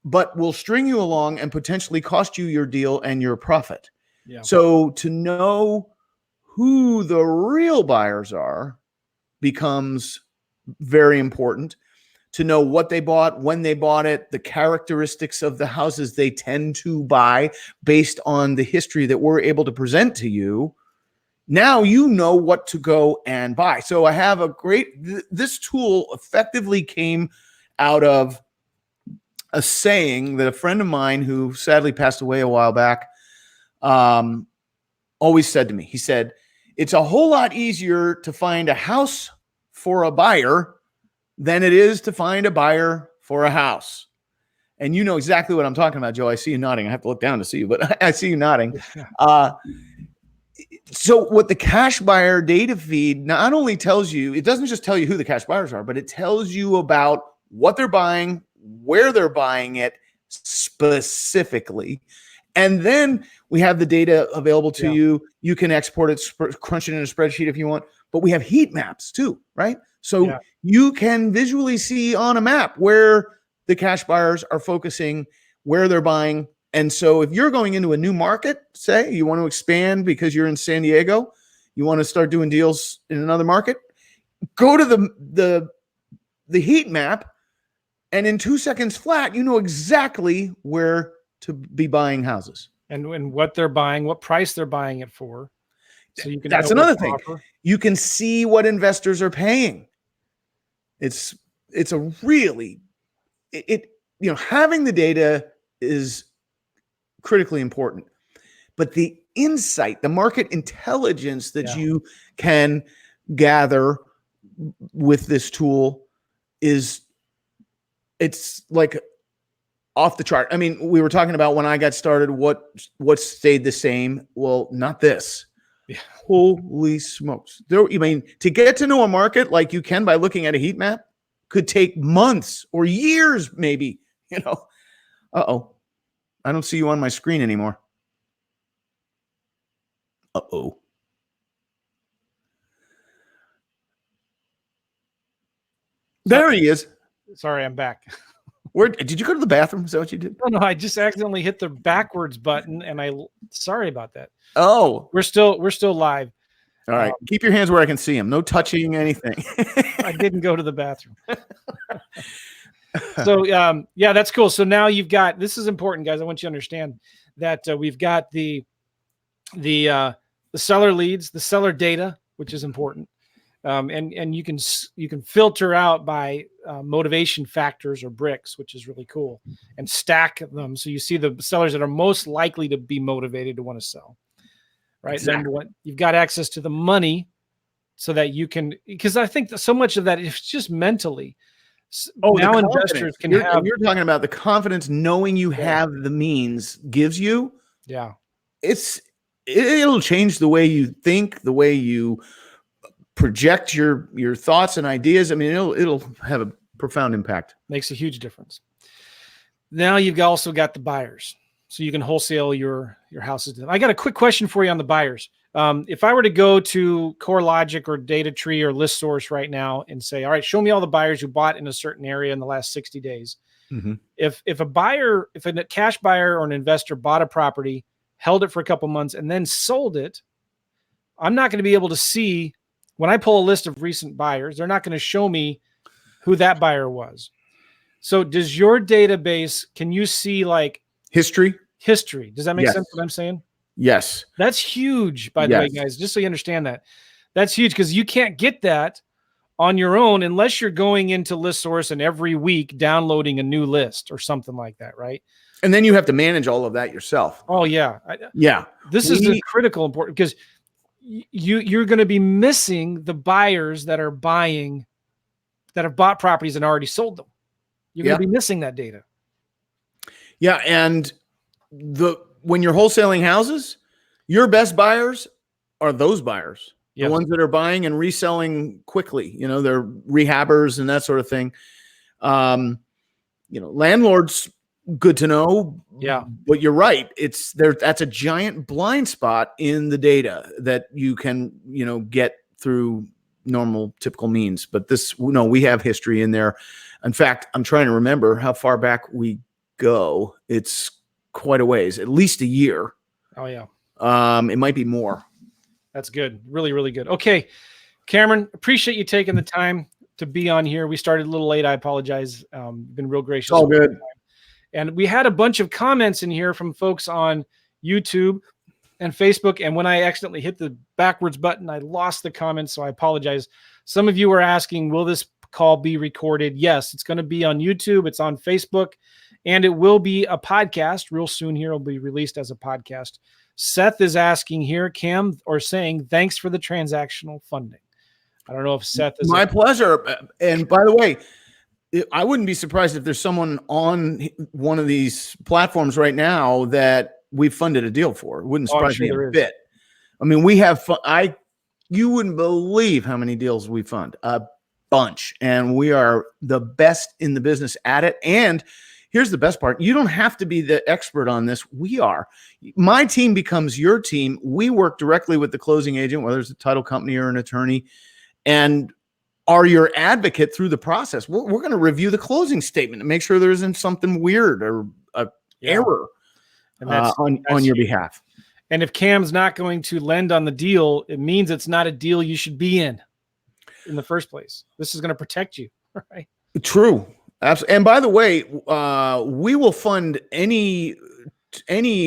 but will string you along and potentially cost you your deal and your profit. Yeah. So to know who the real buyers are becomes very important. To know what they bought, when they bought it, the characteristics of the houses they tend to buy based on the history that we're able to present to you. Now you know what to go and buy. So I have this tool effectively came out of a saying that a friend of mine who sadly passed away a while back always said to me. He said, it's a whole lot easier to find a house for a buyer than it is to find a buyer for a house. And you know exactly what I'm talking about, Joe. I see you nodding. I have to look down to see you, but I see you nodding. So what the cash buyer data feed not only tells you, it doesn't just tell you who the cash buyers are, but it tells you about what they're buying, where they're buying it specifically. And then we have the data available to you. You can export it, crunch it in a spreadsheet if you want, but we have heat maps too, right? So you can visually see on a map where the cash buyers are focusing, where they're buying. And so if you're going into a new market, say you want to expand because you're in San Diego, you want to start doing deals in another market, go to the heat map, and in 2 seconds flat, you know exactly where to be buying houses. And what they're buying, what price they're buying it for. So you can. That's another thing. You can see what investors are paying. It's a really, having the data is critically important, but the insight, the market intelligence that you can gather with this tool it's like off the chart. I mean, we were talking about when I got started, what stayed the same. Well, not this. Yeah. Holy smokes. To get to know a market like you can by looking at a heat map could take months or years, maybe, Uh-oh. I don't see you on my screen anymore. Uh-oh. There he is. Sorry, I'm back. Where did you go to the bathroom? Is that what you did? No, I just accidentally hit the backwards button, and sorry about that. Oh, we're still live. All right. Keep your hands where I can see them. No touching anything. I didn't go to the bathroom. So, that's cool. So now you've got, this is important, guys. I want you to understand that we've got the the seller leads, the seller data, which is important. And you can filter out by motivation factors or bricks, which is really cool, and stack them so you see the sellers that are most likely to be motivated to want to sell. Right. Exactly. Then you've got access to the money so that you can, because I think that so much of that is just mentally. Now investors can have. You're talking about the confidence knowing you have the means gives you. Yeah. It'll change the way you think, the way you project your thoughts and ideas. I mean, it'll have a profound impact. Makes a huge difference. Now you've also got the buyers, so you can wholesale your houses. I got a quick question for you on the buyers. If I were to go to CoreLogic or DataTree or ListSource right now and say, all right, show me all the buyers who bought in a certain area in the last 60 days. Mm-hmm. If a cash buyer or an investor bought a property, held it for a couple months, and then sold it, I'm not going to be able to see, when I pull a list of recent buyers, they're not going to show me who that buyer was. So does your database, can you see like history? Does that make sense what I'm saying? Yes. That's huge, by the way, guys, just so you understand that. That's huge because you can't get that on your own unless you're going into ListSource and every week downloading a new list or something like that, right? And then you have to manage all of that yourself. Oh, yeah. Yeah. This is the critical important because you're going to be missing the buyers that are buying, that have bought properties and already sold them. You're going to be missing that data. Yeah. And when you're wholesaling houses, your best buyers are those buyers, the ones that are buying and reselling quickly. You know, they're rehabbers and that sort of thing. Landlords, good to know. Yeah. But you're right. That's a giant blind spot in the data that you can, get through normal, typical means. But we have history in there. In fact, I'm trying to remember how far back we go. It's quite a ways, at least a year. Oh yeah. It might be more. That's good. Really, really good. Okay. Cameron, appreciate you taking the time to be on here. We started a little late. I apologize. Been real gracious. It's all good. And we had a bunch of comments in here from folks on YouTube and Facebook. And when I accidentally hit the backwards button, I lost the comments. So I apologize. Some of you were asking, will this call be recorded? Yes, it's going to be on YouTube. It's on Facebook. And it will be a podcast real soon here. It'll be released as a podcast. Seth is asking here, Cam, or saying, thanks for the transactional funding. I don't know if Seth is. My pleasure. And by the way, I wouldn't be surprised if there's someone on one of these platforms right now that we've funded a deal for. It wouldn't surprise me a bit. I mean, we have you wouldn't believe how many deals we fund. A bunch. And we are the best in the business at it. And here's the best part. You don't have to be the expert on this. We are. My team becomes your team. We work directly with the closing agent, whether it's a title company or an attorney, and are your advocate through the process. We're going to review the closing statement and make sure there isn't something weird or an error on your behalf. And if Cam's not going to lend on the deal, it means it's not a deal you should be in the first place. This is going to protect you, right? True. Absolutely. And by the way, we will fund any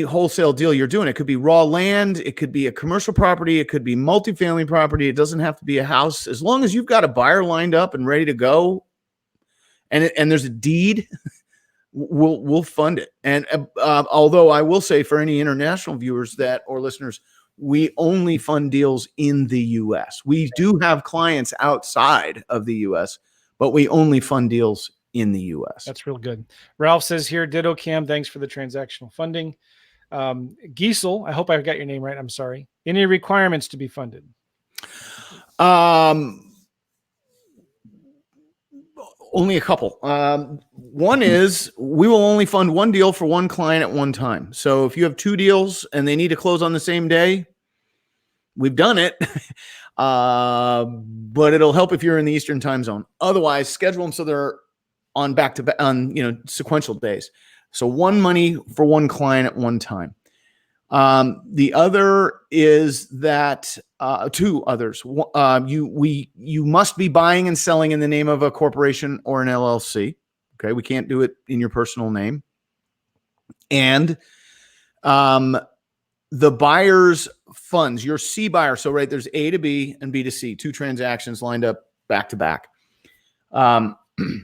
wholesale deal you're doing. It could be raw land. It could be a commercial property. It could be multifamily property. It doesn't have to be a house. As long as you've got a buyer lined up and ready to go and there's a deed, we'll fund it. And although I will say for any international viewers or listeners, we only fund deals in the U.S. We do have clients outside of the U.S., but we only fund deals in the U.S. That's real good. Ralph says here, ditto Cam, thanks for the transactional funding. Giesel, I hope I got your name right. I'm sorry. Any requirements to be funded? Only a couple. One is we will only fund one deal for one client at one time. So if you have two deals and they need to close on the same day, we've done it. But it'll help if you're in the Eastern time zone. Otherwise, schedule them so they're on back to back on sequential days. So one money for one client at one time. The other is that two others. You must be buying and selling in the name of a corporation or an LLC. Okay, we can't do it in your personal name. And the buyer's funds, your C buyer. So, right, there's A to B and B to C, 2 transactions lined up back to back.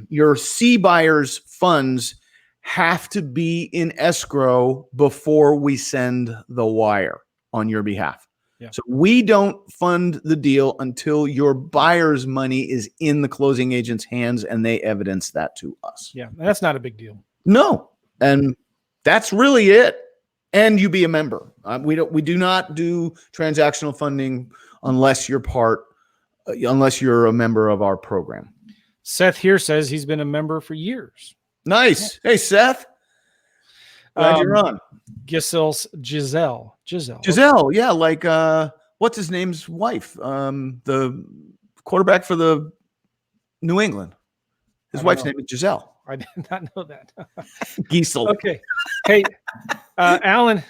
Your C buyer's funds have to be in escrow before we send the wire on your behalf. Yeah. So we don't fund the deal until your buyer's money is in the closing agent's hands and they evidence that to us. Yeah, that's not a big deal. No, and that's really it. And you be a member. We do not do transactional funding unless you're a member of our program. Seth here says he's been a member for years. Nice. Hey, Seth. Glad you're on. Giselle. Yeah, like what's his name's wife? The quarterback for the New England. His wife's name is Giselle. I did not know that. Giesel. Okay. Hey, Alan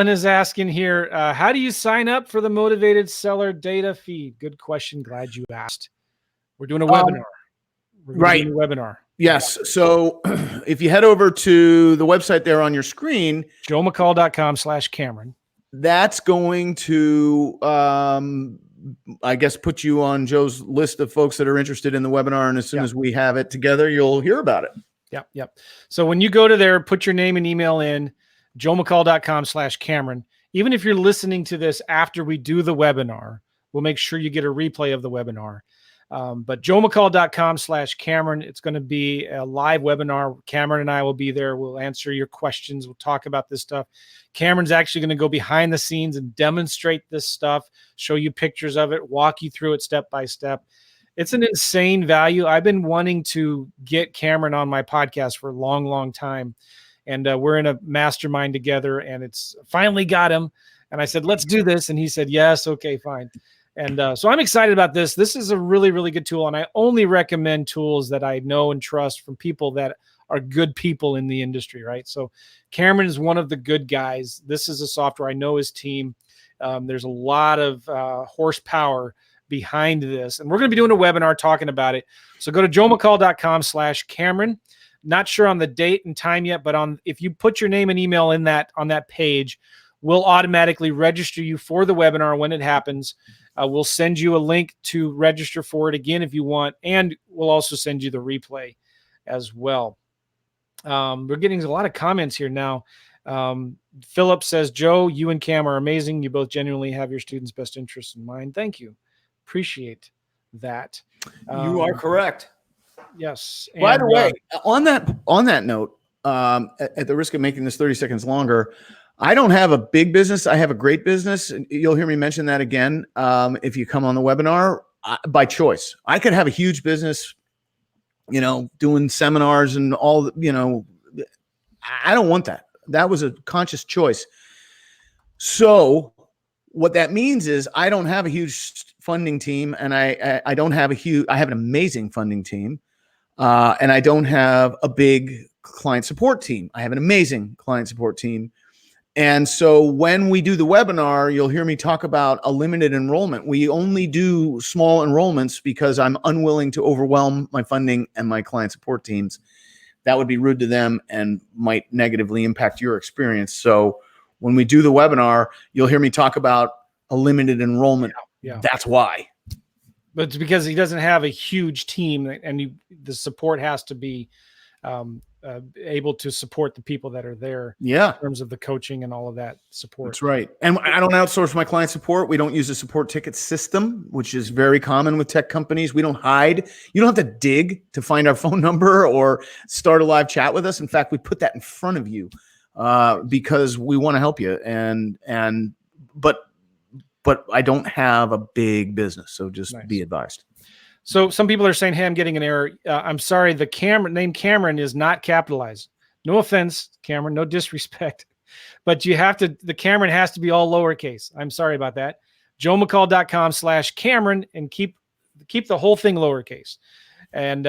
is asking here, how do you sign up for the motivated seller data feed? Good question. Glad you asked. We're doing a webinar. Right. Doing a webinar. Yes. So if you head over to the website there on your screen, joemccall.com/Cameron, that's going to, I guess, put you on Joe's list of folks that are interested in the webinar. And as soon as we have it together, you'll hear about it. Yep. So when you go to there, put your name and email in, joemccall.com/Cameron. Even if you're listening to this after we do the webinar, we'll make sure you get a replay of the webinar. But joemccall.com/Cameron, it's going to be a live webinar. Cameron and I will be there. We'll answer your questions. We'll talk about this stuff. Cameron's actually going to go behind the scenes and demonstrate this stuff, show you pictures of it, walk you through it step by step. It's an insane value. I've been wanting to get Cameron on my podcast for a long, long time. And we're in a mastermind together, and it's finally got him. And I said, let's do this. And he said, yes, okay, fine. And so I'm excited about this. This is a really, really good tool. And I only recommend tools that I know and trust from people that are good people in the industry, right? So Cameron is one of the good guys. This is a software. I know his team. There's a lot of horsepower behind this. And we're going to be doing a webinar talking about it. So go to joemccall.com/Cameron. Not sure on the date and time yet, but if you put your name and email in on that page, we'll automatically register you for the webinar when it happens. We'll send you a link to register for it again if you want, and we'll also send you the replay as well. We're getting a lot of comments here now. Philip says, Joe, you and Cam are amazing. You both genuinely have your students' best interests in mind. Thank you. Appreciate that. You are correct. Yes. By the way, on that note, at the risk of making this 30 seconds longer, I don't have a big business. I have a great business. You'll hear me mention that again if you come on the webinar by choice. I could have a huge business, doing seminars and all, I don't want that. That was a conscious choice. So what that means is I don't have a huge funding team, and I have an amazing funding team. And I don't have a big client support team. I have an amazing client support team. And so when we do the webinar, you'll hear me talk about a limited enrollment. We only do small enrollments because I'm unwilling to overwhelm my funding and my client support teams. That would be rude to them and might negatively impact your experience. So when we do the webinar, you'll hear me talk about a limited enrollment. Yeah. That's why. But it's because he doesn't have a huge team, and the support has to be able to support the people that are there. Yeah. In terms of the coaching and all of that support. That's right. And I don't outsource my client support. We don't use a support ticket system, which is very common with tech companies. We don't hide. You don't have to dig to find our phone number or start a live chat with us. In fact, we put that in front of you because we want to help you. But I don't have a big business, so just be advised. So some people are saying, hey, I'm getting an error. I'm sorry, the name Cameron is not capitalized. No offense, Cameron, no disrespect. But the Cameron has to be all lowercase. I'm sorry about that. joemccall.com/Cameron, and keep the whole thing lowercase. And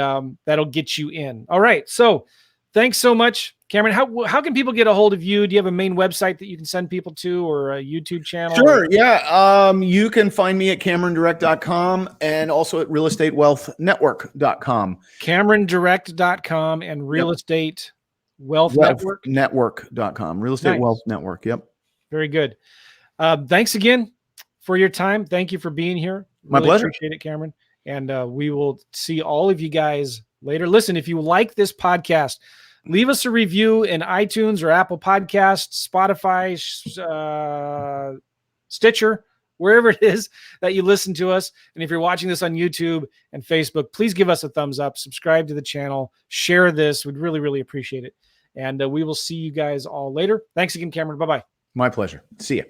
that'll get you in. All right, so thanks so much, Cameron. How can people get a hold of you? Do you have a main website that you can send people to, or a YouTube channel? Sure. Yeah. You can find me at CameronDirect.com and also at RealEstateWealthNetwork.com. CameronDirect.com and Real Estate Wealth Network? Network.com. Real Estate Wealth Network. Yep. Very good. Thanks again for your time. Thank you for being here. My pleasure. Appreciate it, Cameron. And we will see all of you guys later. Listen, if you like this podcast, leave us a review in iTunes or Apple Podcasts, Spotify, Stitcher, wherever it is that you listen to us. And if you're watching this on YouTube and Facebook, please give us a thumbs up, subscribe to the channel, share this. We'd really, really appreciate it. And we will see you guys all later. Thanks again, Cameron. Bye-bye. My pleasure. See ya.